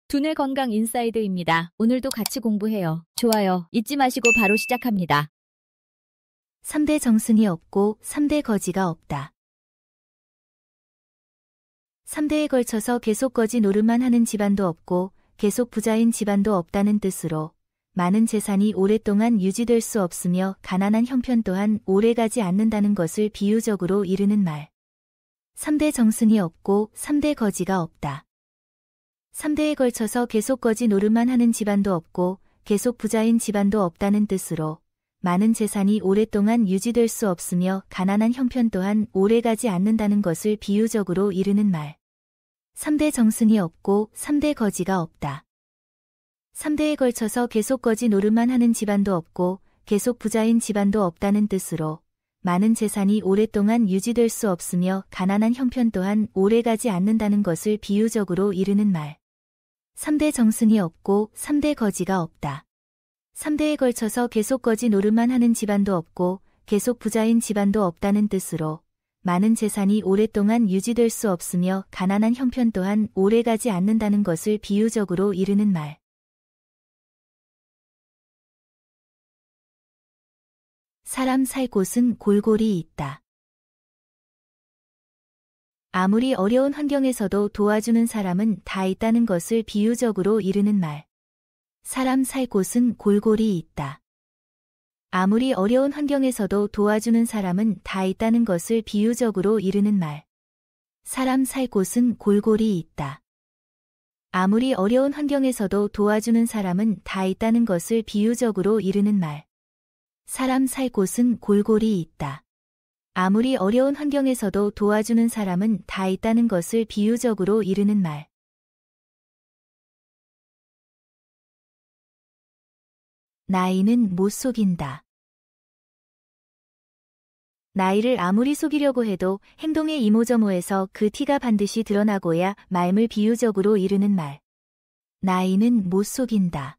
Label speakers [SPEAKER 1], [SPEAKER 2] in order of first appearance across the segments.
[SPEAKER 1] 두뇌 건강 인사이드입니다. 오늘도 같이 공부해요. 좋아요 잊지 마시고 바로 시작합니다.
[SPEAKER 2] 3대 정승이 없고 3대 거지가 없다. 3대에 걸쳐서 계속 거지 노릇만 하는 집안도 없고 계속 부자인 집안도 없다는 뜻으로 많은 재산이 오랫동안 유지될 수 없으며 가난한 형편 또한 오래가지 않는다는 것을 비유적으로 이르는 말. 3대 정승이 없고 3대 거지가 없다. 3대에 걸쳐서 계속 거지 노릇만 하는 집안도 없고 계속 부자인 집안도 없다는 뜻으로 많은 재산이 오랫동안 유지될 수 없으며 가난한 형편 또한 오래가지 않는다는 것을 비유적으로 이르는 말. 3대 정승이 없고 3대 거지가 없다. 3대에 걸쳐서 계속 거지 노릇만 하는 집안도 없고 계속 부자인 집안도 없다는 뜻으로 많은 재산이 오랫동안 유지될 수 없으며 가난한 형편 또한 오래가지 않는다는 것을 비유적으로 이르는 말. 3대 정승이 없고 3대 거지가 없다. 3대에 걸쳐서 계속 거지 노릇만 하는 집안도 없고 계속 부자인 집안도 없다는 뜻으로 많은 재산이 오랫동안 유지될 수 없으며 가난한 형편 또한 오래가지 않는다는 것을 비유적으로 이르는 말. '사람 살 곳은 골골이 있다. 아무리 어려운 환경에서도 도와주는 사람은 다 있다는 것을 비유적으로 이르는 말. '사람 살 곳은 골골이 있다. 아무리 어려운 환경에서도 도와주는 사람은 다 있다는 것을 비유적으로 이르는 말. '사람 살 곳은 골골이 있다. 아무리 어려운 환경에서도 도와주는 사람은 다 있다는 것을 비유적으로 이르는 말. '사람 살 곳은 골골이 있다. 아무리 어려운 환경에서도 도와주는 사람은 다 있다는 것을 비유적으로 이르는 말. 나이는 못 속인다. 나이를 아무리 속이려고 해도 행동의 이모저모에서 그 티가 반드시 드러나고야 말을 비유적으로 이르는 말. 나이는 못 속인다.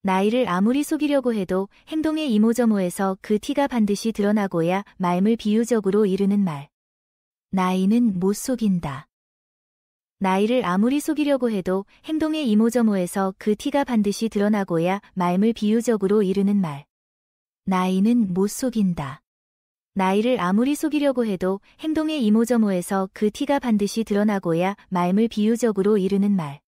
[SPEAKER 2] 나이를 아무리 속이려고 해도 행동의 이모저모에서 그 티가 반드시 드러나고야 말을 비유적으로 이르는 말. 나이는 못 속인다. 나이를 아무리 속이려고 해도 행동의 이모저모에서 그 티가 반드시 드러나고야 말을 비유적으로 이르는 말. 나이는 못 속인다. 나이를 아무리 속이려고 해도 행동의 이모저모에서 그 티가 반드시 드러나고야 말을 비유적으로 이르는 말.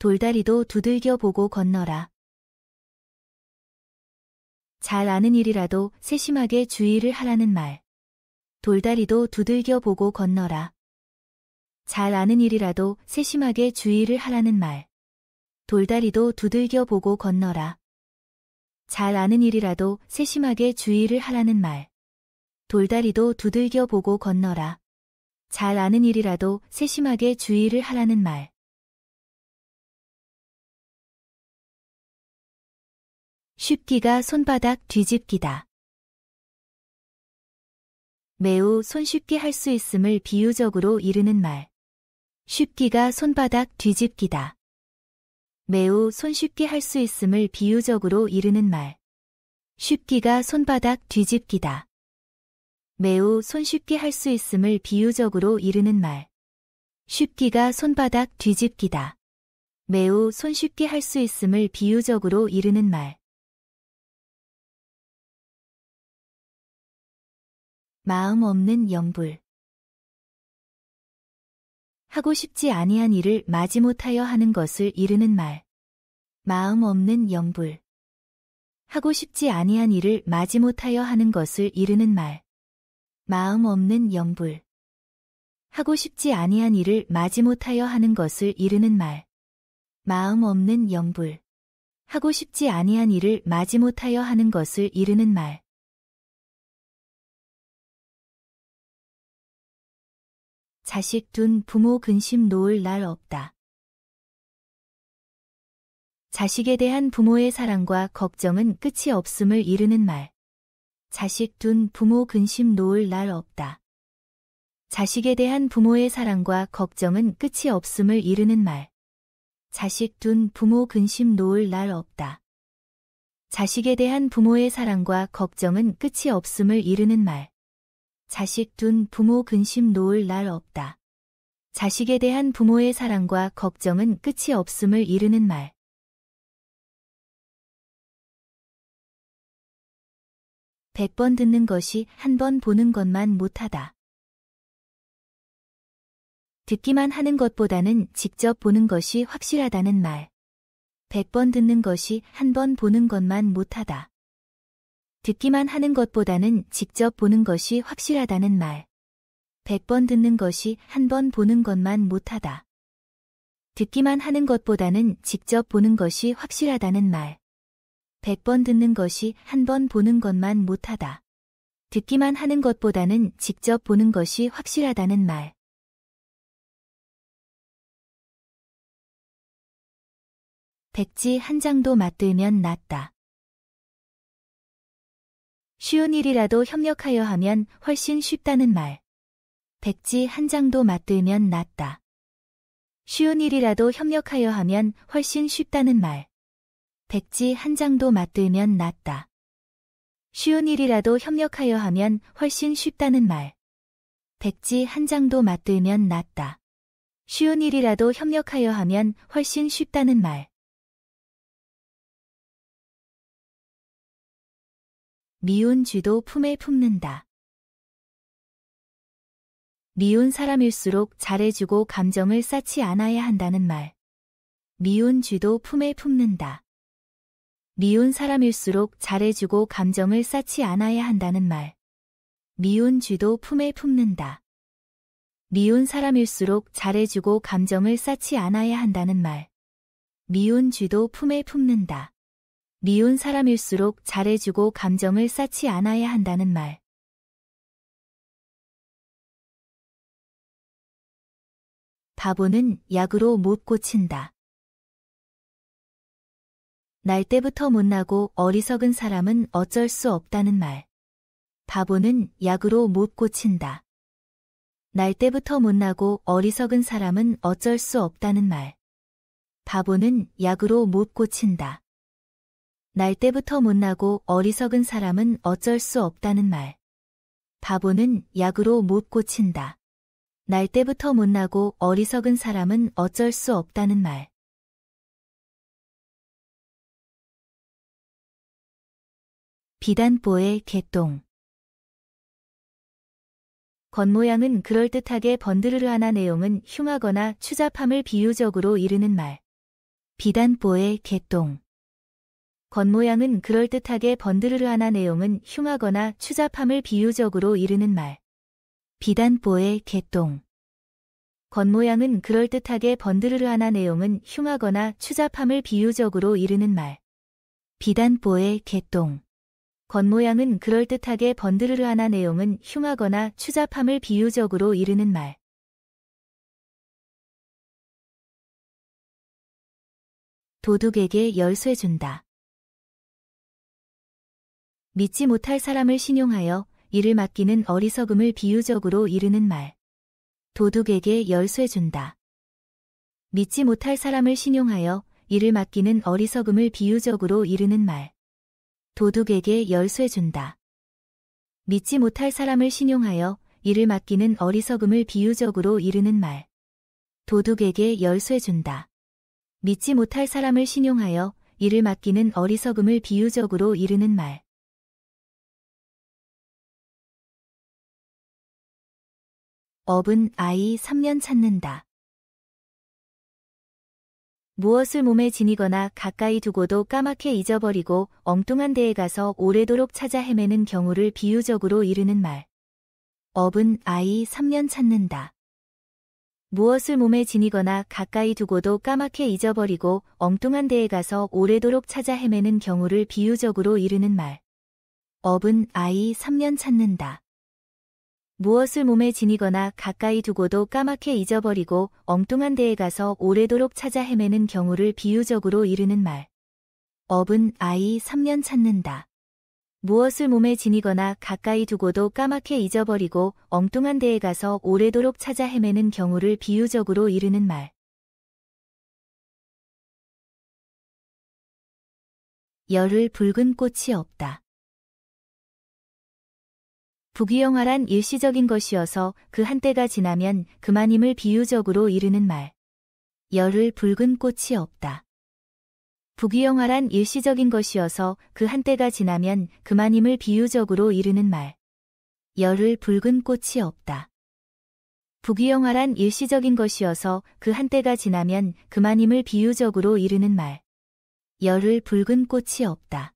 [SPEAKER 2] 돌다리도 두들겨 보고 건너라. 잘 아는 일이라도 세심하게 주의를 하라는 말. 돌다리도 두들겨 보고 건너라. 잘 아는 일이라도 세심하게 주의를 하라는 말. 돌다리도 두들겨 보고 건너라. 잘 아는 일이라도 세심하게 주의를 하라는 말. 돌다리도 두들겨 보고 건너라. 잘 아는 일이라도 세심하게 주의를 하라는 말. 쉽기가 손바닥 뒤집기다. 매우 손쉽게 할 수 있음을 비유적으로 이르는 말. 쉽기가 손바닥 뒤집기다. 매우 손쉽게 할 수 있음을 비유적으로 이르는 말. 쉽기가 손바닥 뒤집기다. 매우 손쉽게 할 수 있음을 비유적으로 이르는 말. 쉽기가 손바닥 뒤집기다. 매우 손쉽게 할 수 있음을 비유적으로 이르는 말. 마음 없는 영불. 하고 싶지 아니한 일을 마지못하여 하는 것을 이르는 말. 마음 없는 영불. 하고 싶지 아니한 일을 마지못하여 하는 것을 이르는 말. 마음 없는 영불. 하고 싶지 아니한 일을 마지못하여 하는 것을 이르는 말. 마음 없는 영불. 하고 싶지 아니한 일을 마지못하여 하는 것을 이르는 말. 자식 둔 부모 근심 놓을 날 없다. 자식에 대한 부모의 사랑과 걱정은 끝이 없음을 이르는 말. 자식 둔 부모 근심 놓을 날 없다. 자식에 대한 부모의 사랑과 걱정은 끝이 없음을 이르는 말. 자식 둔 부모 근심 놓을 날 없다. 자식에 대한 부모의 사랑과 걱정은 끝이 없음을 이르는 말. 자식 둔 부모 근심 놓을 날 없다. 자식에 대한 부모의 사랑과 걱정은 끝이 없음을 이르는 말. 100번 듣는 것이 한 번 보는 것만 못하다. 듣기만 하는 것보다는 직접 보는 것이 확실하다는 말. 100번 듣는 것이 한 번 보는 것만 못하다. 듣기만 하는 것보다는 직접 보는 것이 확실하다는 말. 100번 듣는 것이 한 번 보는 것만 못하다. 듣기만 하는 것보다는 직접 보는 것이 확실하다는 말. 100번 듣는 것이 한 번 보는 것만 못하다. 듣기만 하는 것보다는 직접 보는 것이 확실하다는 말. 백지 한 장도 맞들면 낫다. 쉬운 일이라도 협력하여 하면 훨씬 쉽다는 말. 백지 한 장도 맞들면 낫다. 쉬운 일이라도 협력하여 하면 훨씬 쉽다는 말. 백지 한 장도 맞들면 낫다. 쉬운 일이라도 협력하여 하면 훨씬 쉽다는 말. 백지 한 장도 맞들면 낫다. 쉬운 일이라도 협력하여 하면 훨씬 쉽다는 말. 미운 쥐도 품에 품는다. 미운 사람일수록 잘해주고 감정을 쌓지 않아야 한다는 말. 미운 쥐도 품에 품는다. 미운 사람일수록 잘해주고 감정을 쌓지 않아야 한다는 말. 미운 쥐도 품에 품는다. 미운 사람일수록 잘해주고 감정을 쌓지 않아야 한다는 말. 미운 쥐도 품에 품는다. 미운 사람일수록 잘해주고 감정을 쌓지 않아야 한다는 말. 바보는 약으로 못 고친다. 날 때부터 못나고 어리석은 사람은 어쩔 수 없다는 말. 바보는 약으로 못 고친다. 날 때부터 못나고 어리석은 사람은 어쩔 수 없다는 말. 바보는 약으로 못 고친다. 날 때부터 못나고 어리석은 사람은 어쩔 수 없다는 말. 바보는 약으로 못 고친다. 날 때부터 못나고 어리석은 사람은 어쩔 수 없다는 말. 비단보의 개똥. 겉모양은 그럴듯하게 번드르르하나 내용은 흉하거나 추잡함을 비유적으로 이르는 말. 비단보의 개똥. 겉모양은 그럴듯하게 번드르르하나 내용은 흉하거나 추잡함을 비유적으로 이르는 말. 비단보의 개똥. 겉모양은 그럴듯하게 번드르르하나 내용은 흉하거나 추잡함을 비유적으로 이르는 말. 비단보의 개똥. 겉모양은 그럴듯하게 번드르르하나 내용은 흉하거나 추잡함을 비유적으로 이르는 말. 도둑에게 열쇠 준다. 믿지 못할 사람을 신용하여 이를 맡기는 어리석음을 비유적으로 이르는 말. 도둑에게 열쇠 준다. 믿지 못할 사람을 신용하여 이를 맡기는 어리석음을 비유적으로 이르는 말. 도둑에게 열쇠 준다. 믿지 못할 사람을 신용하여 이를 맡기는 어리석음을 비유적으로 이르는 말. 도둑에게 열쇠 준다. 믿지 못할 사람을 신용하여 이를 맡기는 어리석음을 비유적으로 이르는 말. 업은 아이 3년 찾는다. 무엇을 몸에 지니거나 가까이 두고도 까맣게 잊어버리고 엉뚱한 데에 가서 오래도록 찾아 헤매는 경우를 비유적으로 이르는 말. 업은 아이 3년 찾는다. 무엇을 몸에 지니거나 가까이 두고도 까맣게 잊어버리고 엉뚱한 데에 가서 오래도록 찾아 헤매는 경우를 비유적으로 이르는 말. 업은 아이 3년 찾는다. 무엇을 몸에 지니거나 가까이 두고도 까맣게 잊어버리고 엉뚱한 데에 가서 오래도록 찾아 헤매는 경우를 비유적으로 이르는 말. 업은 아이 3년 찾는다. 무엇을 몸에 지니거나 가까이 두고도 까맣게 잊어버리고 엉뚱한 데에 가서 오래도록 찾아 헤매는 경우를 비유적으로 이르는 말. 열흘 붉은 꽃이 없다. 부귀영화란 일시적인 것이어서 그 한때가 지나면 그만임을 비유적으로 이르는 말. 열흘 붉은 꽃이 없다. 부귀영화란 일시적인 것이어서 그 한때가 지나면 그만임을 비유적으로 이르는 말. 열흘 붉은 꽃이 없다. 부귀영화란 일시적인 것이어서 그 한때가 지나면 그만임을 비유적으로 이르는 말. 열흘 붉은 꽃이 없다.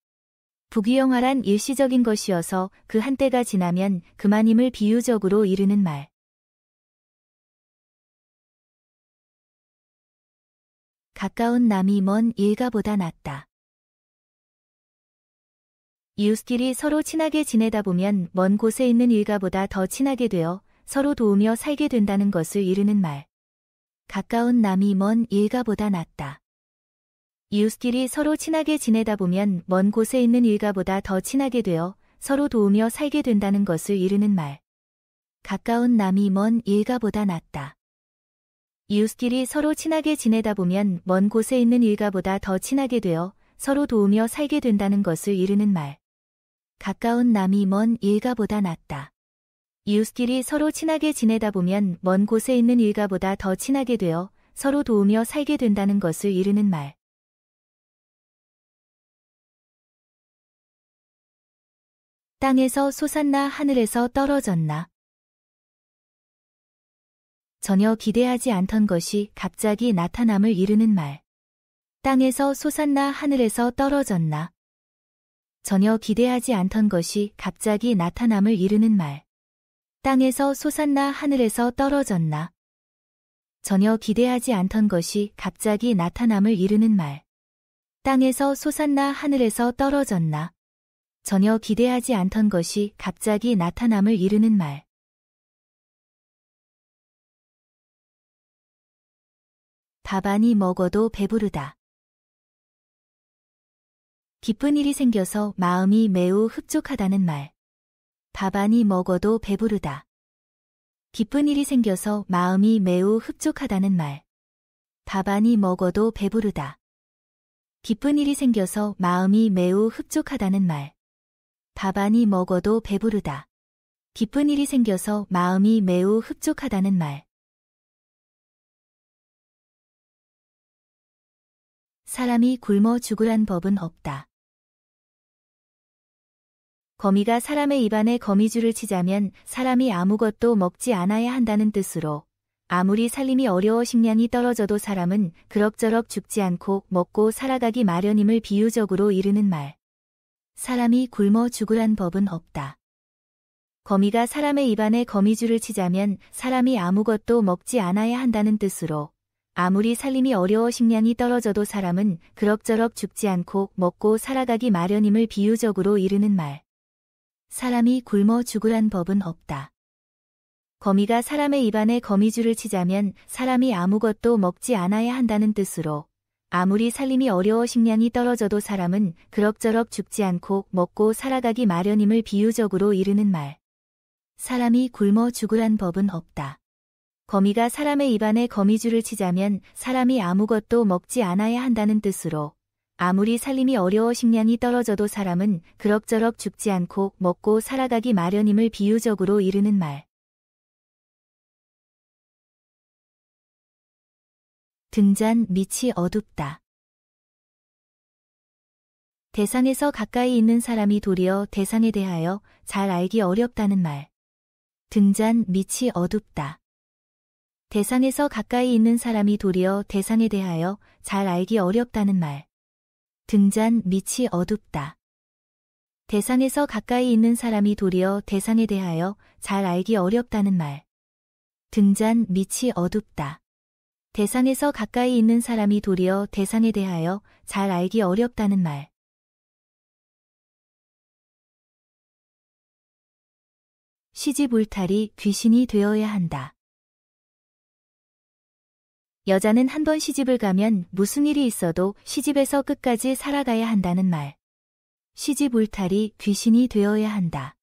[SPEAKER 2] 부귀영화란 일시적인 것이어서 그 한때가 지나면 그만임을 비유적으로 이르는 말. 가까운 남이 먼 일가보다 낫다. 이웃끼리 서로 친하게 지내다 보면 먼 곳에 있는 일가보다 더 친하게 되어 서로 도우며 살게 된다는 것을 이르는 말. 가까운 남이 먼 일가보다 낫다. 이웃끼리 서로 친하게 지내다 보면 먼 곳에 있는 일가보다 더 친하게 되어 서로 도우며 살게 된다는 것을 이르는 말. 가까운 남이 먼 일가보다 낫다. 이웃끼리 서로 친하게 지내다 보면 먼 곳에 있는 일가보다 더 친하게 되어 서로 도우며 살게 된다는 것을 이르는 말. 가까운 남이 먼 일가보다 낫다. 이웃끼리 서로 친하게 지내다 보면 먼 곳에 있는 일가보다 더 친하게 되어 서로 도우며 살게 된다는 것을 이르는 말. 땅에서 솟았나 하늘에서 떨어졌나. 전혀 기대하지 않던 것이 갑자기 나타남을 이르는 말. 땅에서 솟았나 하늘에서 떨어졌나. 전혀 기대하지 않던 것이 갑자기 나타남을 이르는 말. 땅에서 솟았나 하늘에서 떨어졌나. 전혀 기대하지 않던 것이 갑자기 나타남을 이르는 말. 땅에서 솟았나 하늘에서 떨어졌나. 전혀 기대하지 않던 것이 갑자기 나타남을 이르는 말. 밥 아니 먹어도 배부르다. 기쁜 일이 생겨서 마음이 매우 흡족하다는 말. 밥 아니 먹어도 배부르다. 기쁜 일이 생겨서 마음이 매우 흡족하다는 말. 밥 아니 먹어도 배부르다. 기쁜 일이 생겨서 마음이 매우 흡족하다는 말. 밥 아니 먹어도 배부르다. 기쁜 일이 생겨서 마음이 매우 흡족하다는 말. 사람이 굶어 죽으란 법은 없다. 거미가 사람의 입안에 거미줄을 치자면 사람이 아무것도 먹지 않아야 한다는 뜻으로 아무리 살림이 어려워 식량이 떨어져도 사람은 그럭저럭 죽지 않고 먹고 살아가기 마련임을 비유적으로 이르는 말. 사람이 굶어 죽으란 법은 없다. 거미가 사람의 입안에 거미줄을 치자면 사람이 아무것도 먹지 않아야 한다는 뜻으로 아무리 살림이 어려워 식량이 떨어져도 사람은 그럭저럭 죽지 않고 먹고 살아가기 마련임을 비유적으로 이르는 말. 사람이 굶어 죽으란 법은 없다. 거미가 사람의 입안에 거미줄을 치자면 사람이 아무것도 먹지 않아야 한다는 뜻으로 아무리 살림이 어려워 식량이 떨어져도 사람은 그럭저럭 죽지 않고 먹고 살아가기 마련임을 비유적으로 이르는 말. 사람이 굶어 죽으란 법은 없다. 거미가 사람의 입안에 거미줄을 치자면 사람이 아무것도 먹지 않아야 한다는 뜻으로 아무리 살림이 어려워 식량이 떨어져도 사람은 그럭저럭 죽지 않고 먹고 살아가기 마련임을 비유적으로 이르는 말. 등잔 밑이 어둡다. 대상에서 가까이 있는 사람이 도리어 대상에 대하여 잘 알기 어렵다는 말. 등잔 밑이 어둡다. 대상에서 가까이 있는 사람이 도리어 대상에 대하여 잘 알기 어렵다는 말. 등잔 밑이 어둡다. 대상에서 가까이 있는 사람이 도리어 대상에 대하여 잘 알기 어렵다는 말. 등잔 밑이 어둡다. 대상에서 가까이 있는 사람이 도리어 대상에 대하여 잘 알기 어렵다는 말. 시집 울타리 귀신이 되어야 한다. 여자는 한 번 시집을 가면 무슨 일이 있어도 시집에서 끝까지 살아가야 한다는 말. 시집 울타리 귀신이 되어야 한다.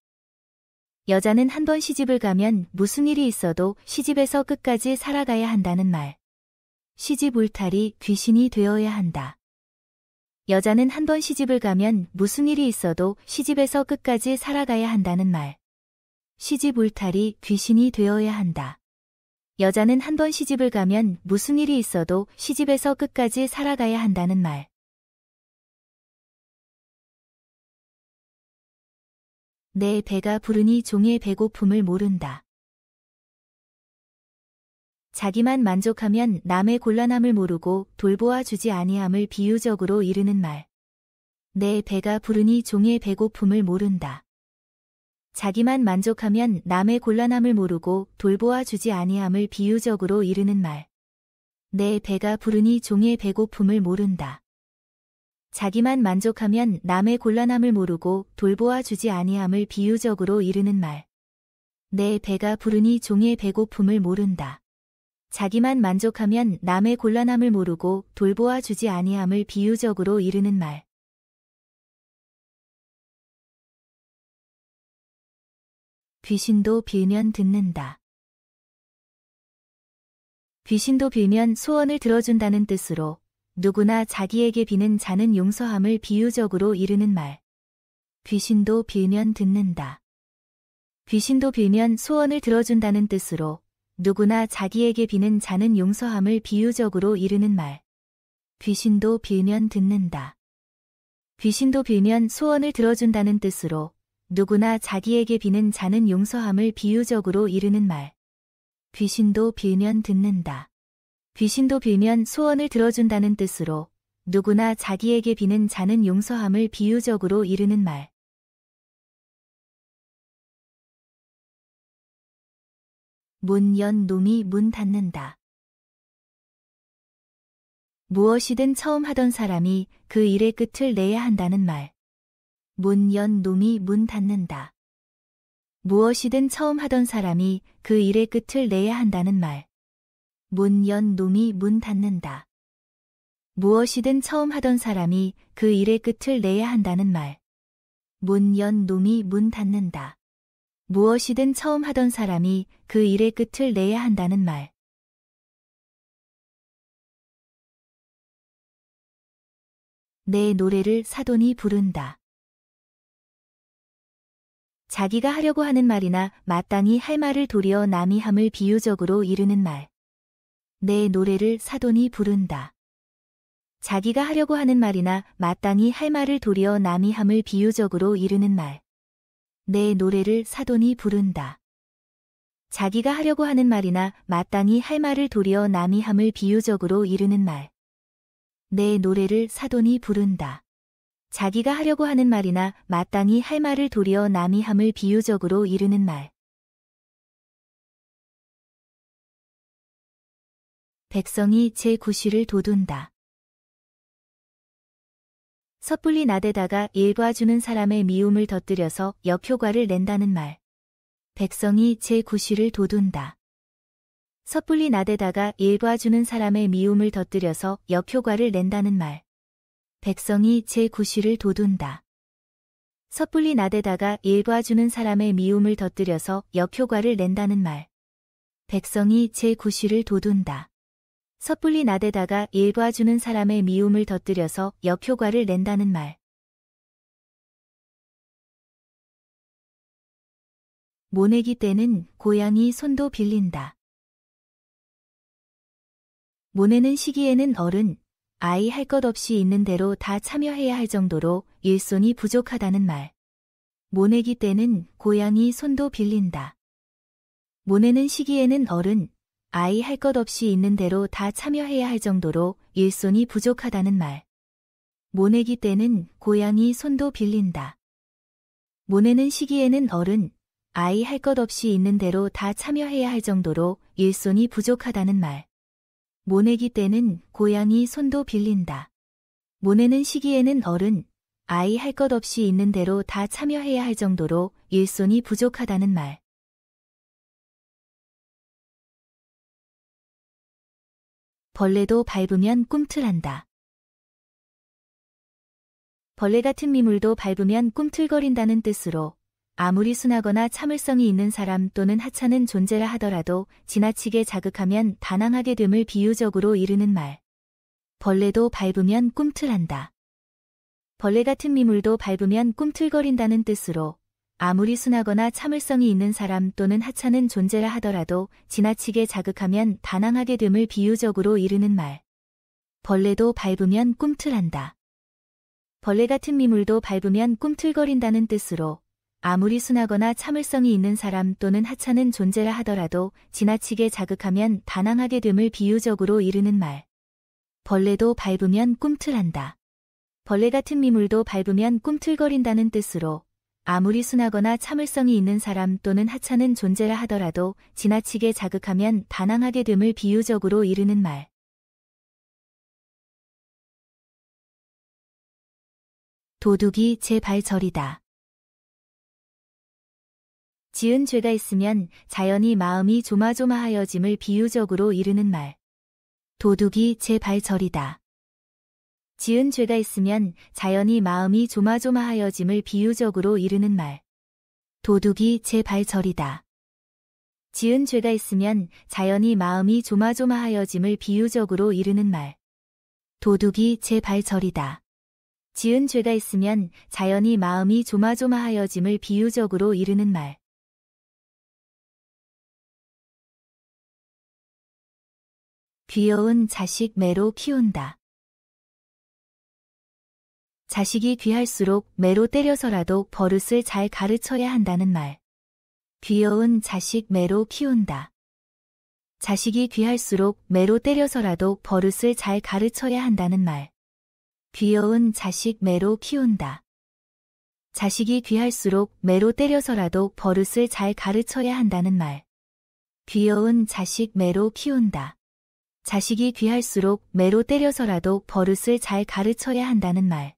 [SPEAKER 2] 여자는 한 번 시집을 가면 무슨 일이 있어도 시집에서 끝까지 살아가야 한다는 말. 시집 울타리 귀신이 되어야 한다. 여자는 한 번 시집을 가면 무슨 일이 있어도 시집에서 끝까지 살아가야 한다는 말. 시집 울타리 귀신이 되어야 한다. 여자는 한 번 시집을 가면 무슨 일이 있어도 시집에서 끝까지 살아가야 한다는 말. 내 배가 부르니 종의 배고픔을 모른다. 자기만 만족하면 남의 곤란함을 모르고 돌보아 주지 아니함을 비유적으로 이르는 말. 내 배가 부르니 종의 배고픔을 모른다. 자기만 만족하면 남의 곤란함을 모르고 돌보아 주지 아니함을 비유적으로 이르는 말. 내 배가 부르니 종의 배고픔을 모른다. 자기만 만족하면 남의 곤란함을 모르고 돌보아 주지 아니함을 비유적으로 이르는 말. 내 배가 부르니 종의 배고픔을 모른다. 자기만 만족하면 남의 곤란함을 모르고 돌보아 주지 아니함을 비유적으로 이르는 말. 귀신도 빌면 듣는다. 귀신도 빌면 소원을 들어준다는 뜻으로 누구나 자기에게 비는 자는 용서함을 비유적으로 이르는 말. 귀신도 빌면 듣는다. 귀신도 빌면 소원을 들어준다는 뜻으로 누구나 자기에게 비는 자는 용서함을 비유적으로 이르는 말. 귀신도 빌면 듣는다. 귀신도 빌면 소원을 들어준다는 뜻으로 누구나 자기에게 비는 자는 용서함을 비유적으로 이르는 말. 귀신도 빌면 듣는다. 귀신도 빌면 소원을 들어준다는 뜻으로 누구나 자기에게 비는 자는 용서함을 비유적으로 이르는 말. 문 연 놈이 문 닫는다. 무엇이든 처음 하던 사람이 그 일의 끝을 내야 한다는 말. 문 연 놈이 문 닫는다. 무엇이든 처음 하던 사람이 그 일의 끝을 내야 한다는 말. 문 연 놈이 문 닫는다. 무엇이든 처음 하던 사람이 그 일의 끝을 내야 한다는 말. 문 연 놈이 문 닫는다. 무엇이든 처음 하던 사람이 그 일의 끝을 내야 한다는 말. 내 노래를 사돈이 부른다. 자기가 하려고 하는 말이나 마땅히 할 말을 도리어 남이 함을 비유적으로 이르는 말. 내 노래를 사돈이 부른다. 자기가 하려고 하는 말이나 마땅히 할 말을 도리어 남이 함을 비유적으로 이르는 말. 내 노래를 사돈이 부른다. 자기가 하려고 하는 말이나 마땅히 할 말을 도리어 남이 함을 비유적으로 이르는 말. 내 노래를 사돈이 부른다. 자기가 하려고 하는 말이나 마땅히 할 말을 도리어 남이 함을 비유적으로 이르는 말. 백성이 제9시를 도둔다. 섣불리 나대다가 일과주는 사람의 미움을 덧들여서 역효과를 낸다는 말. 백성이 제9시를 도둔다. 섣불리 나대다가 일과주는 사람의 미움을 덧들여서 역효과를 낸다는 말. 백성이 제9시를 도둔다. 섣불리 나대다가 일과주는 사람의 미움을 덧들여서 역효과를 낸다는 말. 백성이 제9시를 도둔다. 섣불리 나대다가 일과주는 사람의 미움을 덧들여서 역효과를 낸다는 말. 모내기 때는 고양이 손도 빌린다. 모내는 시기에는 어른, 아이 할 것 없이 있는 대로 다 참여해야 할 정도로 일손이 부족하다는 말. 모내기 때는 고양이 손도 빌린다. 모내는 시기에는 어른, 아이 할 것 없이 있는 대로 다 참여해야 할 정도로 일손이 부족하다는 말. 모내기 때는 고양이 손도 빌린다. 모내는 시기에는 어른, 아이 할 것 없이 있는 대로 다 참여해야 할 정도로 일손이 부족하다는 말. 모내기 때는 고양이 손도 빌린다. 모내는 시기에는 어른, 아이 할 것 없이 있는 대로 다 참여해야 할 정도로 일손이 부족하다는 말. 벌레도 밟으면 꿈틀한다. 벌레 같은 미물도 밟으면 꿈틀거린다는 뜻으로 아무리 순하거나 참을성이 있는 사람 또는 하찮은 존재라 하더라도 지나치게 자극하면 반항하게 됨을 비유적으로 이르는 말. 벌레도 밟으면 꿈틀한다. 벌레 같은 미물도 밟으면 꿈틀거린다는 뜻으로 아무리 순하거나 참을성이 있는 사람 또는 하찮은 존재라 하더라도 지나치게 자극하면 반항하게 됨을 비유적으로 이르는 말. 벌레도 밟으면 꿈틀한다. 벌레 같은 미물도 밟으면 꿈틀거린다는 뜻으로 아무리 순하거나 참을성이 있는 사람 또는 하찮은 존재라 하더라도 지나치게 자극하면 반항하게 됨을 비유적으로 이르는 말. 벌레도 밟으면 꿈틀한다. 벌레 같은 미물도 밟으면 꿈틀거린다는 뜻으로 아무리 순하거나 참을성이 있는 사람 또는 하찮은 존재라 하더라도 지나치게 자극하면 반항하게 됨을 비유적으로 이르는 말. 도둑이 제 발 저리다. 지은 죄가 있으면 자연히 마음이 조마조마하여짐을 비유적으로 이르는 말. 도둑이 제 발 저리다. 지은 죄가 있으면 자연히 마음이 조마조마하여짐을 비유적으로 이르는 말. 도둑이 제 발 저리다. 지은 죄가 있으면 자연히 마음이 조마조마하여짐을 비유적으로 이르는 말. 도둑이 제 발 저리다. 지은 죄가 있으면 자연히 마음이 조마조마하여짐을 비유적으로 이르는 말. 귀여운 자식 매로 키운다. 자식이 귀할수록 매로 때려서라도 버릇을 잘 가르쳐야 한다는 말. 귀여운 자식 매로 키운다. 자식이 귀할수록 매로 때려서라도 버릇을 잘 가르쳐야 한다는 말. 귀여운 자식 매로 키운다. 자식이 귀할수록 매로 때려서라도 버릇을 잘 가르쳐야 한다는 말. 귀여운 자식 매로 키운다. 자식이 귀할수록 매로 때려서라도 버릇을 잘 가르쳐야 한다는 말.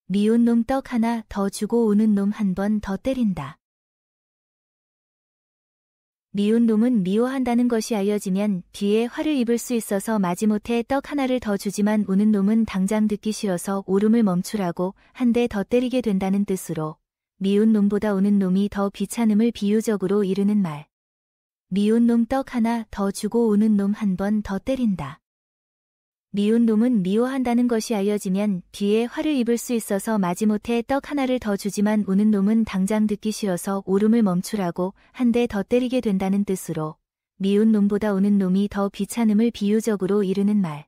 [SPEAKER 2] 미운 놈 떡 하나 더 주고 우는 놈 한 번 더 때린다. 미운 놈은 미워한다는 것이 알려지면 뒤에 화를 입을 수 있어서 마지못해 떡 하나를 더 주지만 우는 놈은 당장 듣기 싫어서 울음을 멈추라고 한 대 더 때리게 된다는 뜻으로 미운 놈보다 우는 놈이 더 귀찮음을 비유적으로 이르는 말. 미운 놈 떡 하나 더 주고 우는 놈 한 번 더 때린다. 미운 놈은 미워한다는 것이 알려지면 뒤에 화를 입을 수 있어서 마지못해 떡 하나를 더 주지만 우는 놈은 당장 듣기 싫어서 울음을 멈추라고 한 대 더 때리게 된다는 뜻으로 미운 놈보다 우는 놈이 더 귀찮음을 비유적으로 이르는 말.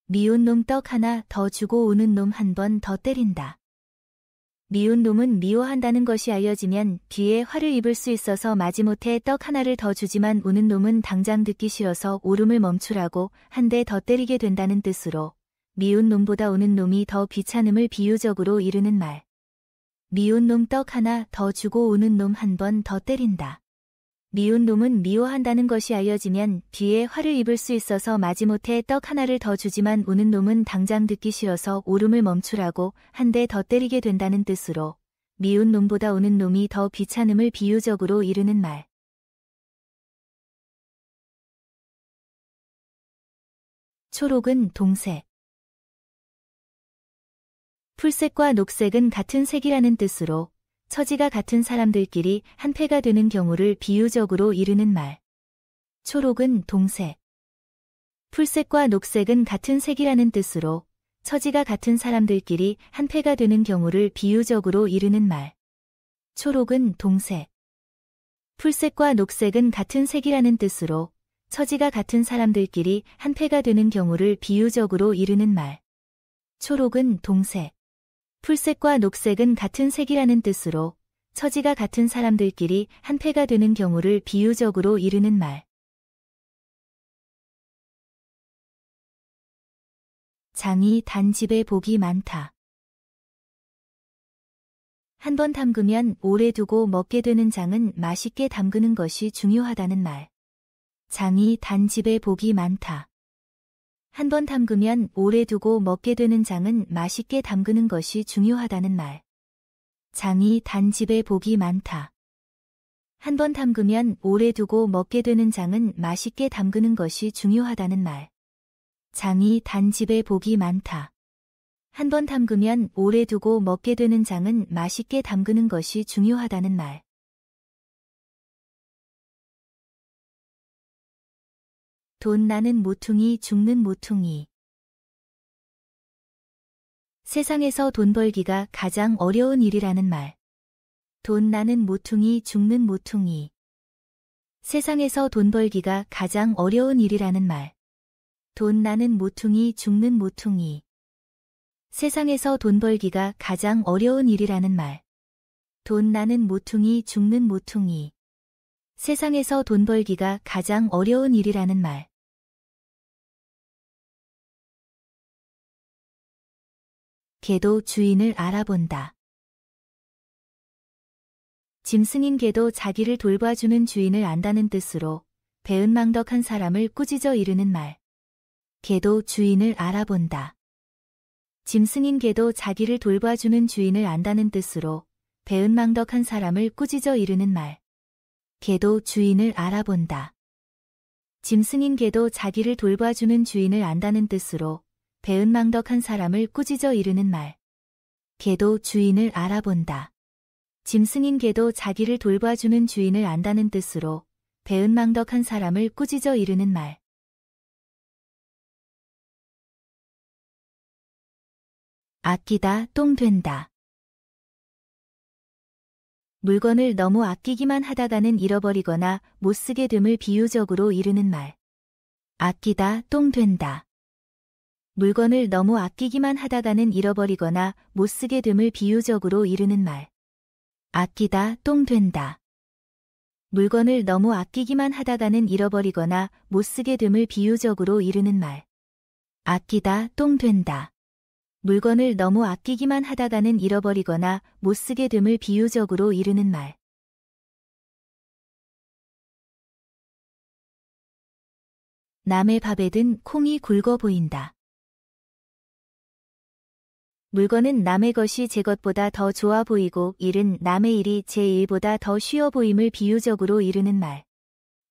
[SPEAKER 2] 미운 놈 떡 하나 더 주고 우는 놈 한 번 더 때린다. 미운 놈은 미워한다는 것이 알려지면 뒤에 화를 입을 수 있어서 마지못해 떡 하나를 더 주지만 우는 놈은 당장 듣기 싫어서 울음을 멈추라고 한 대 더 때리게 된다는 뜻으로 미운 놈보다 우는 놈이 더 귀찮음을 비유적으로 이르는 말. 미운 놈 떡 하나 더 주고 우는 놈 한 번 더 때린다. 미운 놈은 미워한다는 것이 알려지면 뒤에 화를 입을 수 있어서 마지못해 떡 하나를 더 주지만 우는 놈은 당장 듣기 싫어서 울음을 멈추라고 한 대 더 때리게 된다는 뜻으로 미운 놈보다 우는 놈이 더 귀찮음을 비유적으로 이르는 말. 초록은 동색. 풀색과 녹색은 같은 색이라는 뜻으로 처지가 같은 사람들끼리 한패가 되는 경우를 비유적으로 이르는 말. 초록은 동색. 풀색과 녹색은 같은 색이라는 뜻으로 처지가 같은 사람들끼리 한패가 되는 경우를 비유적으로 이르는 말. 초록은 동색. 풀색과 녹색은 같은 색이라는 뜻으로 처지가 같은 사람들끼리 한패가 되는 경우를 비유적으로 이르는 말. 초록은 동색. 풀색과 녹색은 같은 색이라는 뜻으로 처지가 같은 사람들끼리 한패가 되는 경우를 비유적으로 이르는 말. 장이 단 집에 복이 많다. 한 번 담그면 오래 두고 먹게 되는 장은 맛있게 담그는 것이 중요하다는 말. 장이 단 집에 복이 많다. 한 번 담그면 오래 두고 먹게 되는 장은 맛있게 담그는 것이 중요하다는 말. 장이 단 집에 복이 많다. 한 번 담그면 오래 두고 먹게 되는 장은 맛있게 담그는 것이 중요하다는 말. 장이 단 집에 복이 많다. 한 번 담그면 오래 두고 먹게 되는 장은 맛있게 담그는 것이 중요하다는 말. 돈 나는 모퉁이 죽는 모퉁이. 세상에서 돈 벌기가 가장 어려운 일이라는 말. 돈 나는 모퉁이 죽는 모퉁이. 세상에서 돈 벌기가 가장 어려운 일이라는 말. 돈 나는 모퉁이 죽는 모퉁이. 세상에서 돈 벌기가 가장 어려운 일이라는 말. 돈 나는 모퉁이 죽는 모퉁이. 세상에서 돈 벌기가 가장 어려운 일이라는 말. 개도 주인을 알아본다. 짐승인 개도 자기를 돌봐주는 주인을 안다는 뜻으로 배은망덕한 사람을 꾸짖어 이르는 말. 개도 주인을 알아본다. 짐승인 개도 자기를 돌봐주는 주인을 안다는 뜻으로 배은망덕한 사람을 꾸짖어 이르는 말. 개도 주인을 알아본다. 짐승인 개도 자기를 돌봐주는 주인을 안다는 뜻으로 배은망덕한 사람을 꾸짖어 이르는 말. 개도 주인을 알아본다. 짐승인 개도 자기를 돌봐주는 주인을 안다는 뜻으로 배은망덕한 사람을 꾸짖어 이르는 말. 아끼다 똥 된다. 물건을 너무 아끼기만 하다가는 잃어버리거나 못쓰게 됨을 비유적으로 이르는 말. 아끼다 똥 된다. 물건을 너무 아끼기만 하다가는 잃어버리거나 못쓰게 됨을 비유적으로 이르는 말. 아끼다 똥 된다. 물건을 너무 아끼기만 하다가는 잃어버리거나 못쓰게 됨을 비유적으로 이르는 말. 아끼다 똥 된다. 물건을 너무 아끼기만 하다가는 잃어버리거나 못쓰게 됨을 비유적으로 이르는 말. 남의 밥에 든 콩이 굵어 보인다. 물건은 남의 것이 제 것보다 더 좋아 보이고 일은 남의 일이 제 일보다 더 쉬워 보임을 비유적으로 이르는 말.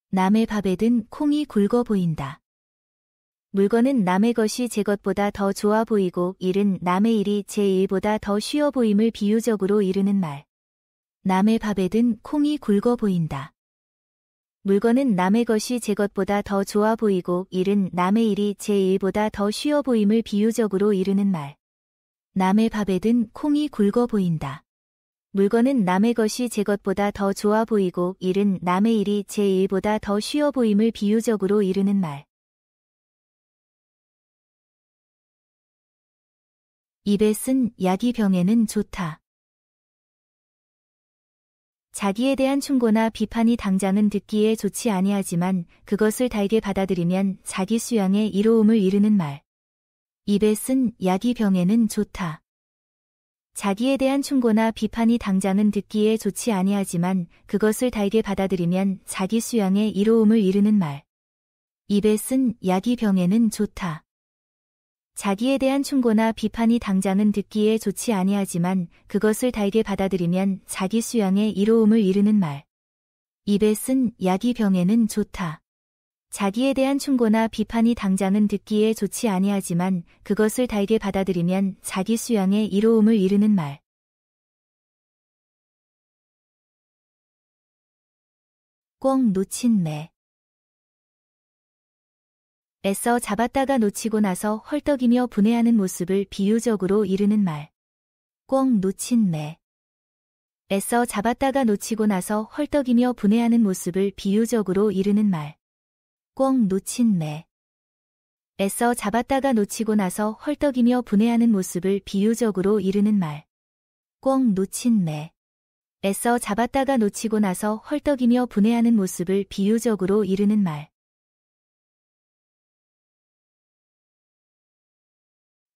[SPEAKER 2] 남의 밥에 든 콩이 굵어 보인다. 물건은 남의 것이 제 것보다 더 좋아 보이고 일은 남의 일이 제 일보다 더 쉬워 보임을 비유적으로 이르는 말. 남의 밥에 든 콩이 굵어 보인다. 물건은 남의 것이 제 것보다 더 좋아 보이고 일은 남의 일이 제 일보다 더 쉬워 보임을 비유적으로 이르는 말. 남의 밥에 든 콩이 굵어 보인다. 물건은 남의 것이 제 것보다 더 좋아 보이고 일은 남의 일이 제 일보다 더 쉬워 보임을 비유적으로 이르는 말. 입에 쓴 약이 병에는 좋다. 자기에 대한 충고나 비판이 당장은 듣기에 좋지 아니하지만 그것을 달게 받아들이면 자기 수양의 이로움을 이루는 말. 입에 쓴 약이 병에는 좋다. 자기에 대한 충고나 비판이 당장은 듣기에 좋지 아니하지만 그것을 달게 받아들이면 자기 수양의 이로움을 이루는 말. 입에 쓴 약이 병에는 좋다. 자기에 대한 충고나 비판이 당장은 듣기에 좋지 아니하지만 그것을 달게 받아들이면 자기 수양의 이로움을 이루는 말. 입에 쓴 약이 병에는 좋다. 자기에 대한 충고나 비판이 당장은 듣기에 좋지 아니하지만 그것을 달게 받아들이면 자기 수양의 이로움을 이루는 말. 꿩 놓친 매. 애써 잡았다가 놓치고 나서 헐떡이며 분해하는 모습을 비유적으로 이르는 말. 꿩 놓친 매. 애써 잡았다가 놓치고 나서 헐떡이며 분해하는 모습을 비유적으로 이르는 말. 꿩 놓친 매. 애써 잡았다가 놓치고 나서 헐떡이며 분해하는 모습을 비유적으로 이르는 말. 꿩 놓친 매. 애써 잡았다가 놓치고 나서 헐떡이며 분해하는 모습을 비유적으로 이르는 말.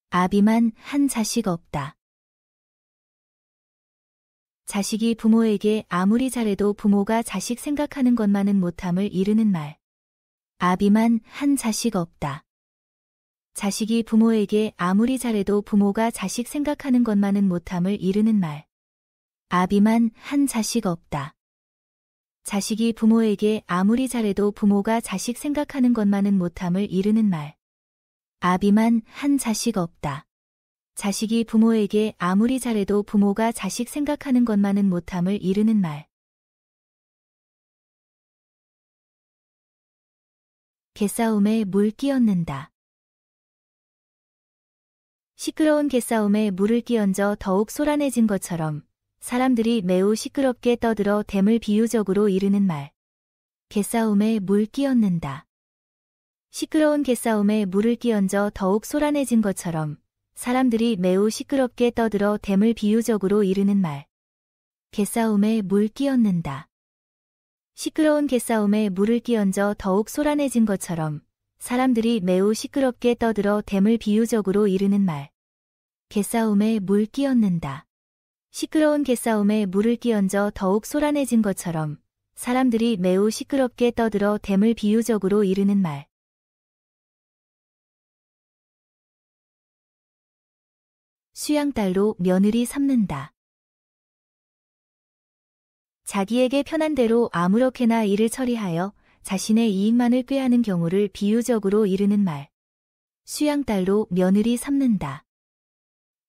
[SPEAKER 2] 아비만 한 자식 없다. 자식이 부모에게 아무리 잘해도 부모가 자식 생각하는 것만은 못함을 이르는 말. 아비만 한 자식 없다. 자식이 부모에게 아무리 잘해도 부모가 자식 생각하는 것만은 못함을 이르는 말. 아비만 한 자식 없다. 자식이 부모에게 아무리 잘해도 부모가 자식 생각하는 것만은 못함을 이르는 말. 아비만 한 자식 없다. 자식이 부모에게 아무리 잘해도 부모가 자식 생각하는 것만은 못함을 이르는 말. 개싸움에 물 끼얹는다. 시끄러운 개싸움에 물을 끼얹어 더욱 소란해진 것처럼 사람들이 매우 시끄럽게 떠들어 댐을 비유적으로 이르는 말. 개싸움에 물 끼얹는다. 시끄러운 개싸움에 물을 끼얹어 더욱 소란해진 것처럼 사람들이 매우 시끄럽게 떠들어 댐을 비유적으로 이르는 말. 개싸움에 물 끼얹는다. 시끄러운 개싸움에 물을 끼얹어 더욱 소란해진 것처럼 사람들이 매우 시끄럽게 떠들어 댐을 비유적으로 이르는 말. 개싸움에 물 끼얹는다. 시끄러운 개싸움에 물을 끼얹어 더욱 소란해진 것처럼 사람들이 매우 시끄럽게 떠들어 댐을 비유적으로 이르는 말. 수양딸로 며느리 삼는다. 자기에게 편한 대로 아무렇게나 일을 처리하여 자신의 이익만을 꾀하는 경우를 비유적으로 이르는 말. 수양딸로 며느리 삼는다.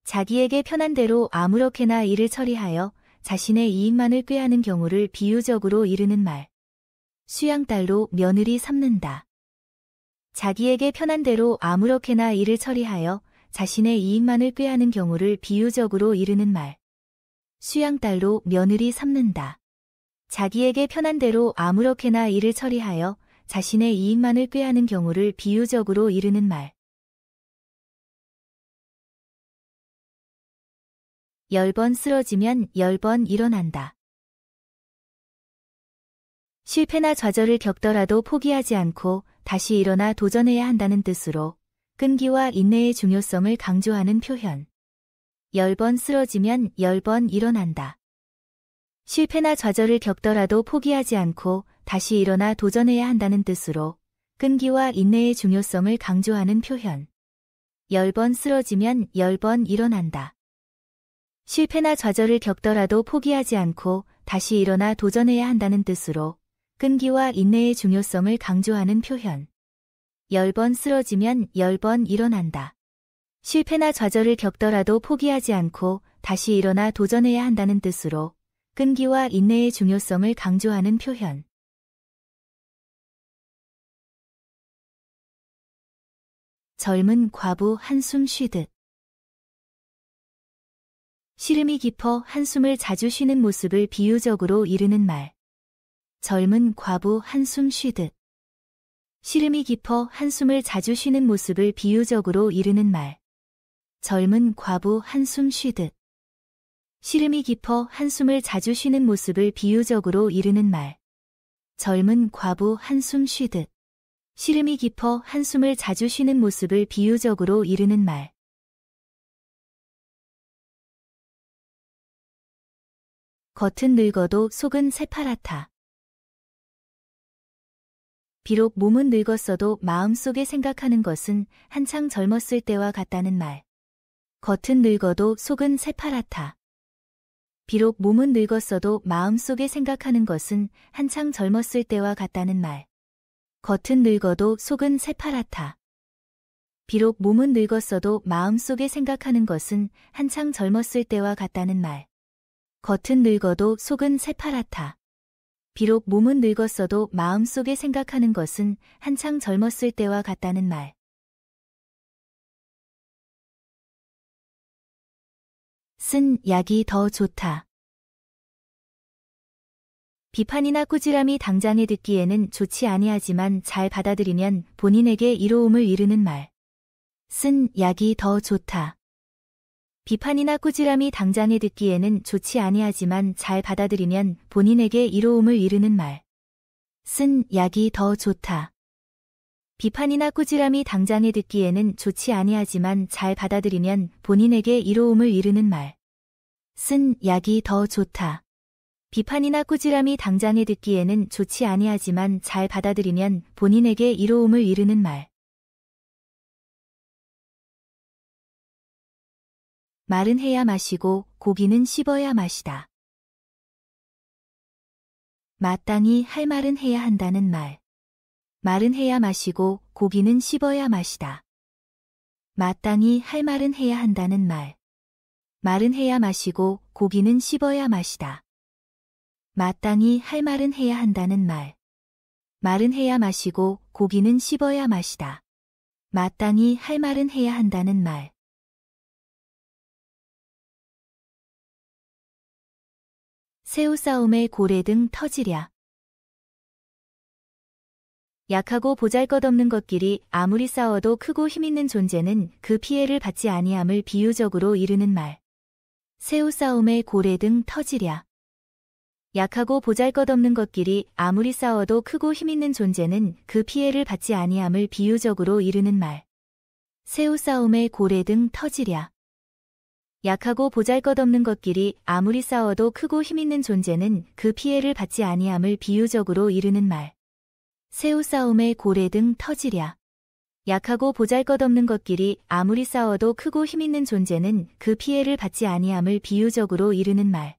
[SPEAKER 2] 자기에게 편한 대로 아무렇게나 일을 처리하여 자신의 이익만을 꾀하는 경우를 비유적으로 이르는 말. 수양딸로 며느리 삼는다. 자기에게 편한 대로 아무렇게나 일을 처리하여 자신의 이익만을 꾀하는 경우를 비유적으로 이르는 말. 수양딸로 며느리 삼는다. 자기에게 편한 대로 아무렇게나 일을 처리하여 자신의 이익만을 꾀하는 경우를 비유적으로 이르는 말. 10번 쓰러지면 10번 일어난다. 실패나 좌절을 겪더라도 포기하지 않고 다시 일어나 도전해야 한다는 뜻으로 끈기와 인내의 중요성을 강조하는 표현. 10번 쓰러지면 10번 일어난다. 실패나 좌절을 겪더라도 포기하지 않고 다시 일어나 도전해야 한다는 뜻으로 끈기와 인내의 중요성을 강조하는 표현. 10번 쓰러지면 10번 일어난다. 실패나 좌절을 겪더라도 포기하지 않고 다시 일어나 도전해야 한다는 뜻으로 끈기와 인내의 중요성을 강조하는 표현. 10번 쓰러지면 10번 일어난다. 실패나 좌절을 겪더라도 포기하지 않고 다시 일어나 도전해야 한다는 뜻으로 끈기와 인내의 중요성을 강조하는 표현. 젊은 과부 한숨 쉬듯. 시름이 깊어 한숨을 자주 쉬는 모습을 비유적으로 이르는 말. 젊은 과부 한숨 쉬듯. 시름이 깊어 한숨을 자주 쉬는 모습을 비유적으로 이르는 말. 젊은 과부 한숨 쉬듯. 시름이 깊어 한숨을 자주 쉬는 모습을 비유적으로 이르는 말. 젊은 과부 한숨 쉬듯. 시름이 깊어 한숨을 자주 쉬는 모습을 비유적으로 이르는 말. 겉은 늙어도 속은 새파랗다. 비록 몸은 늙었어도 마음속에 생각하는 것은 한창 젊었을 때와 같다는 말. 겉은 늙어도 속은 새파랗다. 비록 몸은 늙었어도 마음속에 생각하는 것은 한창 젊었을 때와 같다는 말. 겉은 늙어도 속은 새파랗다. 비록 몸은 늙었어도 마음속에 생각하는 것은 한창 젊었을 때와 같다는 말. 겉은 늙어도 속은 새파랗다. 비록 몸은 늙었어도 마음속에 생각하는 것은 한창 젊었을 때와 같다는 말. 쓴 약이 더 좋다. 비판이나 꾸지람이 당장에 듣기에는 좋지 아니하지만 잘 받아들이면 본인에게 이로움을 이루는 말. 쓴 약이 더 좋다. 비판이나 꾸지람이 당장에 듣기에는 좋지 아니하지만 잘 받아들이면 본인에게 이로움을 이루는 말. 쓴 약이 더 좋다. 비판이나 꾸지람이 당장에 듣기에는 좋지 아니하지만 잘 받아들이면 본인에게 이로움을 이루는 말. 쓴 약이 더 좋다. 비판이나 꾸지람이 당장에 듣기에는 좋지 아니하지만 잘 받아들이면 본인에게 이로움을 이루는 말. 말은 해야 마시고 고기는 씹어야 마시다. 마땅히 할 말은 해야 한다는 말. 말은 해야 마시고 고기는 씹어야 마시다. 마땅히 할 말은 해야 한다는 말. 말은 해야 마시고 고기는 씹어야 마시다. 마땅히 할 말은 해야 한다는 말. 말은 해야 마시고 고기는 씹어야 마시다. 마땅히 할 말은 해야 한다는 말. 새우 싸움에 고래 등 터지랴. 약하고 보잘것없는 것끼리 아무리 싸워도 크고 힘있는 존재는 그 피해를 받지 아니함을 비유적으로 이르는 말. 새우 싸움에 고래 등 터지랴. 약하고 보잘것없는 것끼리 아무리 싸워도 크고 힘있는 존재는 그 피해를 받지 아니함을 비유적으로 이르는 말. 새우 싸움에 고래 등 터지랴. 약하고 보잘것없는 것끼리 아무리 싸워도 크고 힘있는 존재는 그 피해를 받지 아니함을 비유적으로 이르는 말. 새우 싸움에 고래 등 터지랴. 약하고 보잘것없는 것끼리 아무리 싸워도 크고 힘있는 존재는 그 피해를 받지 아니함을 비유적으로 이르는 말.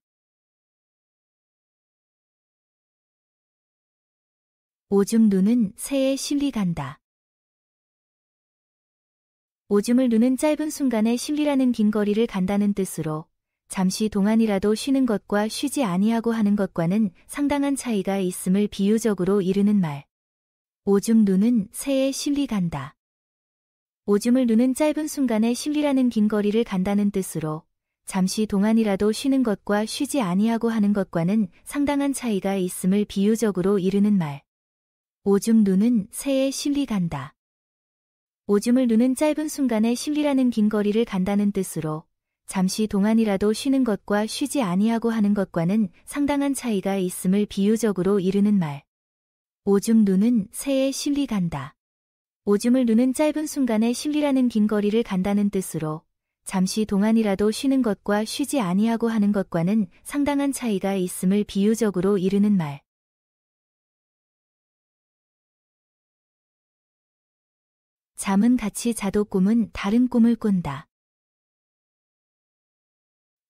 [SPEAKER 2] 오줌 누는 새에 실리 간다. 오줌을 누는 짧은 순간에 실리라는 긴 거리를 간다는 뜻으로 잠시 동안이라도 쉬는 것과 쉬지 아니하고 하는 것과는 상당한 차이가 있음을 비유적으로 이르는 말. 오줌 누는 새에 실리 간다. 오줌을 누는 짧은 순간에 실리라는 긴 거리를 간다는 뜻으로 잠시 동안이라도 쉬는 것과 쉬지 아니하고 하는 것과는 상당한 차이가 있음을 비유적으로 이르는 말. 오줌 누는 새에 실리 간다. 오줌을 누는 짧은 순간에 실리라는 긴 거리를 간다는 뜻으로 잠시 동안이라도 쉬는 것과 쉬지 아니하고 하는 것과는 상당한 차이가 있음을 비유적으로 이르는 말. 오줌 누는 새에 실리 간다. 오줌을 누는 짧은 순간에 실리라는 긴 거리를 간다는 뜻으로 잠시 동안이라도 쉬는 것과 쉬지 아니하고 하는 것과는 상당한 차이가 있음을 비유적으로 이르는 말. 잠은 같이 자도 꿈은 다른 꿈을 꾼다.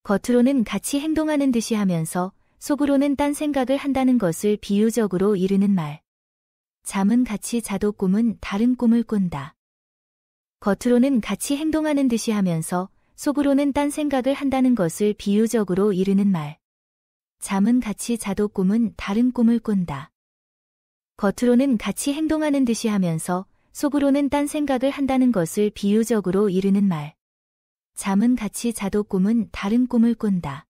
[SPEAKER 2] 겉으로는 같이 행동하는 듯이 하면서 속으로는 딴 생각을 한다는 것을 비유적으로 이르는 말. 잠은 같이 자도 꿈은 다른 꿈을 꾼다. 겉으로는 같이 행동하는 듯이 하면서 속으로는 딴 생각을 한다는 것을 비유적으로 이르는 말. 잠은 같이 자도 꿈은 다른 꿈을 꾼다. 겉으로는 같이 행동하는 듯이 하면서 속으로는 딴 생각을 한다는 것을 비유적으로 이르는 말. 잠은 같이 자도 꿈은 다른 꿈을 꾼다.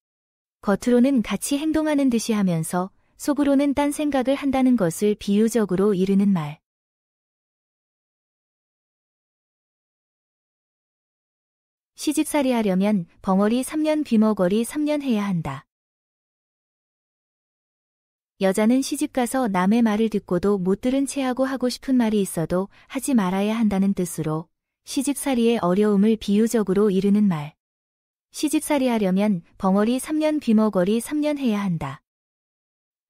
[SPEAKER 2] 겉으로는 같이 행동하는 듯이 하면서 속으로는 딴 생각을 한다는 것을 비유적으로 이르는 말. 시집살이 하려면 벙어리 3년 귀머거리 3년 해야 한다. 여자는 시집가서 남의 말을 듣고도 못 들은 체하고 하고 싶은 말이 있어도 하지 말아야 한다는 뜻으로 시집살이의 어려움을 비유적으로 이르는 말. 시집살이 하려면 벙어리 3년 귀머거리 3년 해야 한다.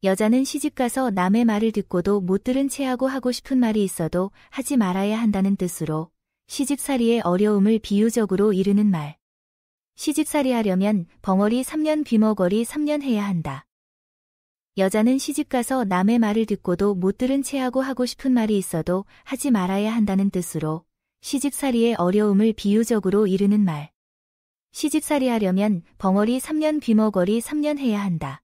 [SPEAKER 2] 여자는 시집가서 남의 말을 듣고도 못 들은 체하고 하고 싶은 말이 있어도 하지 말아야 한다는 뜻으로 시집살이의 어려움을 비유적으로 이르는 말. 시집살이 하려면 벙어리 3년 귀머거리 3년 해야 한다. 여자는 시집가서 남의 말을 듣고도 못 들은 체하고 하고 싶은 말이 있어도 하지 말아야 한다는 뜻으로 시집살이의 어려움을 비유적으로 이르는 말. 시집살이 하려면 벙어리 3년 귀머거리 3년 해야 한다.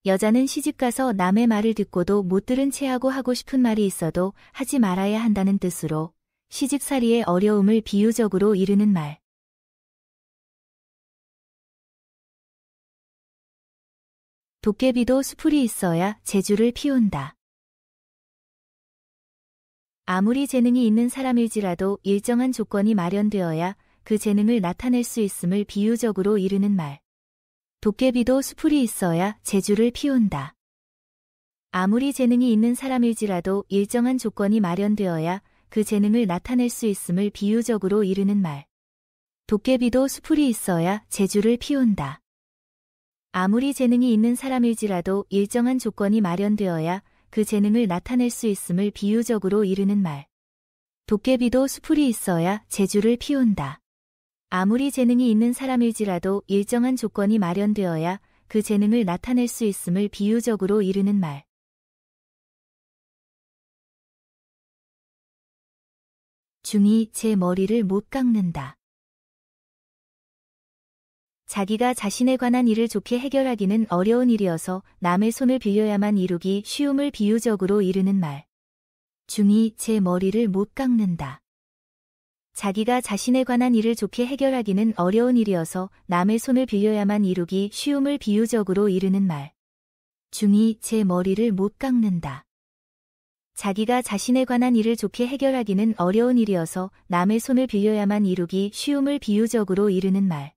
[SPEAKER 2] 여자는 시집가서 남의 말을 듣고도 못 들은 체하고 하고 싶은 말이 있어도 하지 말아야 한다는 뜻으로 시집살이의 어려움을 비유적으로 이르는 말. 도깨비도 수풀이 있어야 재주를 피운다. 아무리 재능이 있는 사람일지라도 일정한 조건이 마련되어야 그 재능을 나타낼 수 있음을 비유적으로 이르는 말. 도깨비도 수풀이 있어야 재주를 피운다. 아무리 재능이 있는 사람일지라도 일정한 조건이 마련되어야 그 재능을 나타낼 수 있음을 비유적으로 이르는 말. 도깨비도 수풀이 있어야 재주를 피운다. 아무리 재능이 있는 사람일지라도 일정한 조건이 마련되어야 그 재능을 나타낼 수 있음을 비유적으로 이르는 말. 도깨비도 수풀이 있어야 재주를 피운다. 아무리 재능이 있는 사람일지라도 일정한 조건이 마련되어야 그 재능을 나타낼 수 있음을 비유적으로 이르는 말. 중이 제 머리를 못 깎는다. 자기가 자신에 관한 일을 좋게 해결하기는 어려운 일이어서 남의 손을 빌려야만 이루기 쉬움을 비유적으로 이르는 말. 중이 제 머리를 못 깎는다. 자기가 자신에 관한 일을 좋게 해결하기는 어려운 일이어서 남의 손을 빌려야만 이루기 쉬움을 비유적으로 이르는 말. 중이 제 머리를 못 깎는다. 자기가 자신에 관한 일을 좋게 해결하기는 어려운 일이어서 남의 손을 빌려야만 이루기 쉬움을 비유적으로 이르는 말.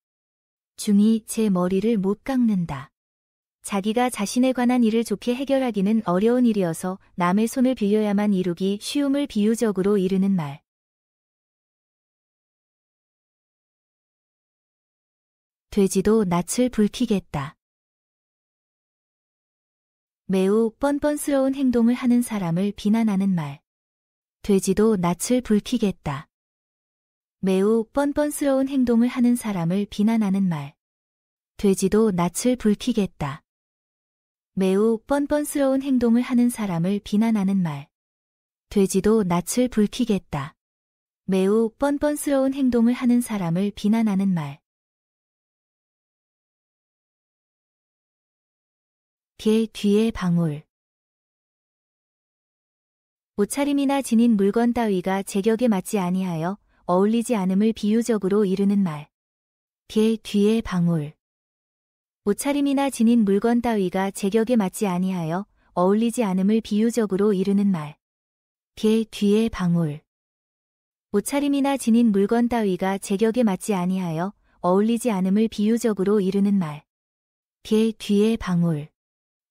[SPEAKER 2] 중이 제 머리를 못 깎는다. 자기가 자신에 관한 일을 좋게 해결하기는 어려운 일이어서 남의 손을 빌려야만 이루기 쉬움을 비유적으로 이르는 말. 돼지도 낯을 붉히겠다. 매우 뻔뻔스러운 행동을 하는 사람을 비난하는 말. 돼지도 낯을 붉히겠다. 매우 뻔뻔스러운 행동을 하는 사람을 비난하는 말. 돼지도 낯을 붉히겠다. 매우 뻔뻔스러운 행동을 하는 사람을 비난하는 말. 돼지도 낯을 붉히겠다. 매우 뻔뻔스러운 행동을 하는 사람을 비난하는 말. 개 뒤에 방울. 옷차림이나 지닌 물건 따위가 제격에 맞지 아니하여 어울리지 않음을 비유적으로 이르는 말. 개 뒤에 방울. 옷차림이나 지닌 물건 따위가 제격에 맞지 아니하여 어울리지 않음을 비유적으로 이르는 말. 개 뒤에 방울. 옷차림이나 지닌 물건 따위가 제격에 맞지 아니하여 어울리지 않음을 비유적으로 이르는 말. 개 뒤에 방울.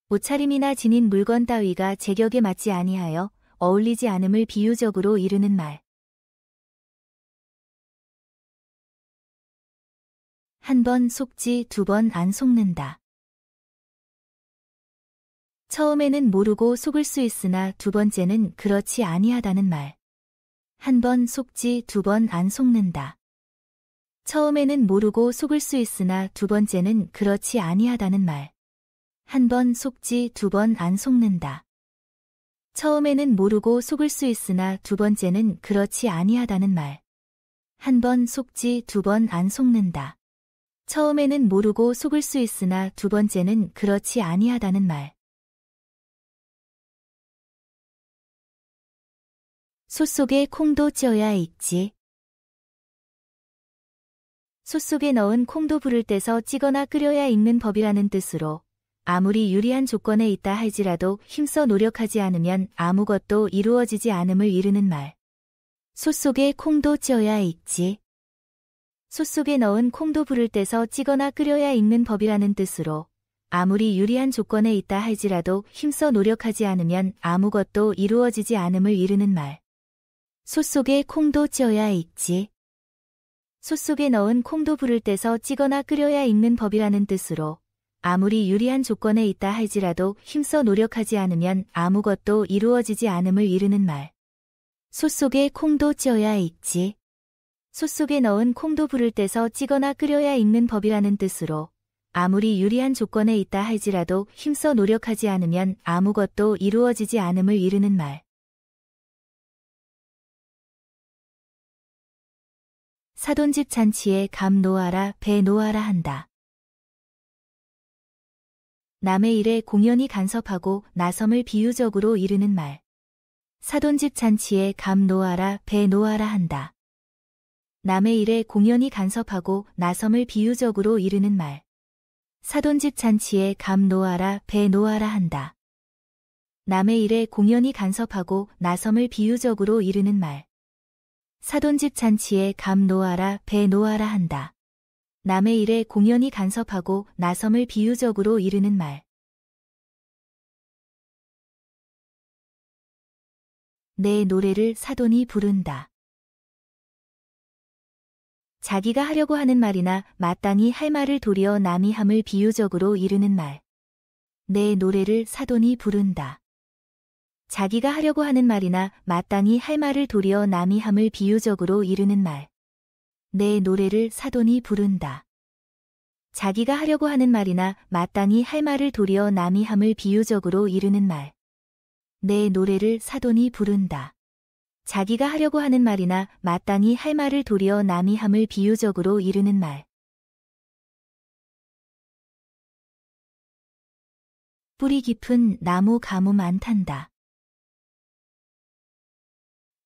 [SPEAKER 2] 옷차림이나 지닌 물건 따위가 제격에 맞지 아니하여 어울리지 않음을 비유적으로 이르는 말. 한 번 속지 두 번 안 속는다. 처음에는 모르고 속을 수 있으나 두 번째는 그렇지 아니하다는 말. 한 번 속지 두 번 안 속는다. 처음에는 모르고 속을 수 있으나 두 번째는 그렇지 아니하다는 말. 한 번 속지 두 번 안 속는다. 처음에는 모르고 속을 수 있으나 두 번째는 그렇지 아니하다는 말. 한 번 속지 두 번 안 속는다. 처음에는 모르고 속을 수 있으나 두 번째는 그렇지 아니하다는 말. 솥 속에 콩도 쪄야 익지. 솥 속에 넣은 콩도 불을 떼서 찌거나 끓여야 익는 법이라는 뜻으로 아무리 유리한 조건에 있다 할지라도 힘써 노력하지 않으면 아무것도 이루어지지 않음을 이르는 말. 솥 속에 콩도 쪄야 익지. 솥 속에 넣은 콩도 불을 떼서 찌거나 끓여야 익는 법이라는 뜻으로 아무리 유리한 조건에 있다 할지라도 힘써 노력하지 않으면 아무것도 이루어지지 않음을 이르는 말. 솥 속에 콩도 쪄야 익지. 솥 속에 넣은 콩도 불을 떼서 찌거나 끓여야 익는 법이라는 뜻으로 아무리 유리한 조건에 있다 할지라도 힘써 노력하지 않으면 아무것도 이루어지지 않음을 이르는 말. 솥 속에 콩도 쪄야 익지. 솥 속에 넣은 콩도 불을 떼서 찌거나 끓여야 익는 법이라는 뜻으로 아무리 유리한 조건에 있다 할지라도 힘써 노력하지 않으면 아무것도 이루어지지 않음을 이르는 말. 사돈집 잔치에 감 놓아라 배 놓아라 한다. 남의 일에 공연히 간섭하고 나섬을 비유적으로 이르는 말. 사돈집 잔치에 감 놓아라 배 놓아라 한다. 남의 일에 공연히 간섭하고 나섬을 비유적으로 이르는 말. 사돈집 잔치에 감 놓아라 배 놓아라 한다. 남의 일에 공연히 간섭하고 나섬을 비유적으로 이르는 말. 사돈집 잔치에 감 놓아라 배 놓아라 한다. 남의 일에 공연히 간섭하고 나섬을 비유적으로 이르는 말. 내 노래를 사돈이 부른다. 자기가 하려고 하는 말이나 마땅히 할 말을 도리어 남이 함을 비유적으로 이르는 말. 내 노래를 사돈이 부른다. 자기가 하려고 하는 말이나 마땅히 할 말을 도리어 남이 함을 비유적으로 이르는 말. 내 노래를 사돈이 부른다. 자기가 하려고 하는 말이나 마땅히 할 말을 도리어 남이 함을 비유적으로 이르는 말. 내 노래를 사돈이 부른다. 자기가 하려고 하는 말이나 마땅히 할 말을 도리어 남이 함을 비유적으로 이르는 말. 뿌리 깊은 나무 가뭄 안 탄다.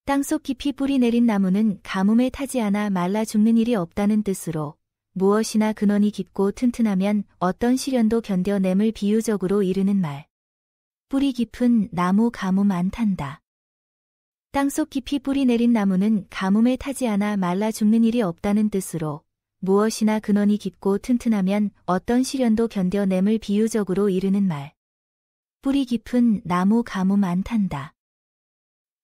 [SPEAKER 2] 땅속 깊이 뿌리 내린 나무는 가뭄에 타지 않아 말라 죽는 일이 없다는 뜻으로 무엇이나 근원이 깊고 튼튼하면 어떤 시련도 견뎌냄을 비유적으로 이르는 말. 뿌리 깊은 나무 가뭄 안 탄다. 땅속 깊이 뿌리 내린 나무는 가뭄에 타지 않아 말라 죽는 일이 없다는 뜻으로 무엇이나 근원이 깊고 튼튼하면 어떤 시련도 견뎌냄을 비유적으로 이르는 말. 뿌리 깊은 나무 가뭄 안 탄다.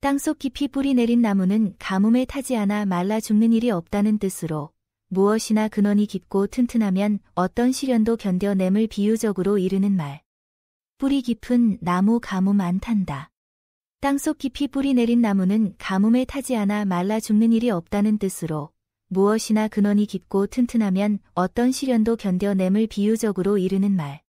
[SPEAKER 2] 땅속 깊이 뿌리 내린 나무는 가뭄에 타지 않아 말라 죽는 일이 없다는 뜻으로 무엇이나 근원이 깊고 튼튼하면 어떤 시련도 견뎌냄을 비유적으로 이르는 말. 뿌리 깊은 나무 가뭄 안 탄다. 땅속 깊이 뿌리 내린 나무는 가뭄에 타지 않아 말라 죽는 일이 없다는 뜻으로 무엇이나 근원이 깊고 튼튼하면 어떤 시련도 견뎌냄을 비유적으로 이르는 말.